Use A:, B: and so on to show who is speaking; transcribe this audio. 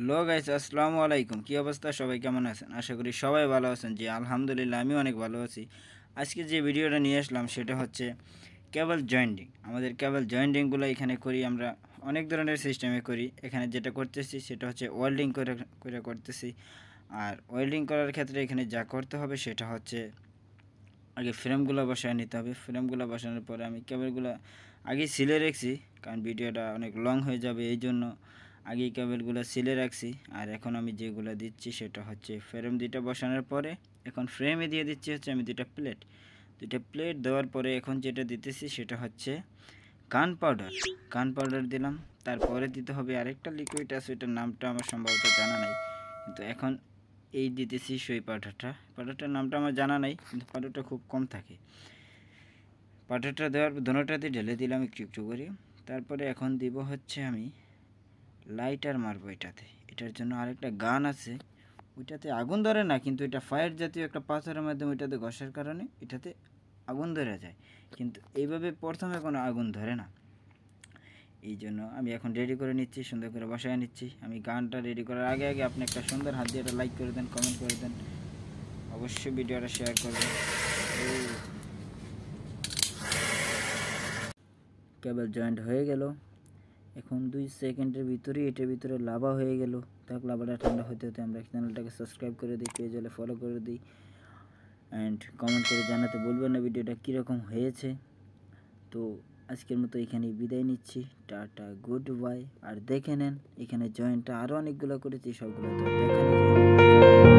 A: Hello guys, আসসালামু আলাইকুম। কি অবস্থা? সবাই কেমন আছেন? আশা করি সবাই ভালো আছেন। জি আলহামদুলিল্লাহ, আমি অনেক ভালো আছি। আজকে যে ভিডিওটা নিয়ে আসলাম সেটা হচ্ছে কেবল জয়েন্টিং। আমাদের কেবল জয়েন্টিংগুলো এখানে করি আমরা, অনেক ধরনের সিস্টেমে করি। এখানে যেটা করতেছি সেটা হচ্ছে ওয়েল্ডিং করে করতেছি। আর ওয়েল্ডিং করার ক্ষেত্রে এখানে যা করতে হবে সেটা হচ্ছে আগে ফ্রেমগুলো বসায় নিতে হবে। ফ্রেমগুলো বসানোর পরে আমি কেবলগুলো আগে সিলে রেখেছি, কারণ ভিডিওটা অনেক লং হয়ে যাবে, এই জন্য আগেই কেবলগুলো সিলে রাখছি। আর এখন আমি যেগুলো দিচ্ছি সেটা হচ্ছে ফ্রেম দুইটা বসানোর পরে এখন ফ্রেমে দিয়ে দিচ্ছি হচ্ছে আমি দুইটা প্লেট দেওয়ার পরে এখন যেটা দিতেছি সেটা হচ্ছে গান পাউডার দিলাম। তারপরে দিতে হবে আরেকটা লিকুইড আছে, এটার নামটা আমার সম্ভবত জানা নাই, কিন্তু এখন এই দিতেছি সেই পাউডারটার নামটা আমার জানা নাই, কিন্তু পাউডারটা খুব কম থাকে। পাউডারটা দেওয়ার দোনোটাতে ঢেলে দিলাম একটু একটু করে। তারপরে এখন দিব হচ্ছে আমি লাইটার মারবো এটার জন্য আরেকটা গান আছে, ওইটাতে আগুন ধরে না, কিন্তু এটা ফায়ার জাতীয় একটা পাথরের মাধ্যমে ওইটাতে ঘষার কারণে এটাতে আগুন ধরে যায়, কিন্তু এইভাবে প্রথমে কোনো আগুন ধরে না। এই জন্য আমি এখন রেডি করে নিচ্ছি, সুন্দর করে বসায় নিচ্ছি। আমি গানটা রেডি করার আগে আপনি একটা সুন্দর হাত দিয়ে এটা লাইক করে দেন, কমেন্ট করে দেন, অবশ্যই ভিডিওটা শেয়ার করবেন। কেবল জয়েন্ট হয়ে গেল। এখন 2 সেকেন্ডের ভিতরেই এটার ভিতরে লাভা হয়ে গেল। তাক লাভাটা ঠান্ডা হতে হতে আমরা চ্যানেলটাকে সাবস্ক্রাইব করে দিই, পেজ হলে ফলো করে দিই, অ্যান্ড কমেন্ট করে জানাতে বলবেন না ভিডিওটা কীরকম হয়েছে। তো আজকের মতো এখানেই বিদায় নিচ্ছি, টাটা, গুড বাই। আর দেখে নেন এখানে জয়েন্টটা আরও অনেকগুলো করেছি, সবগুলো তো দেখানো যায় না।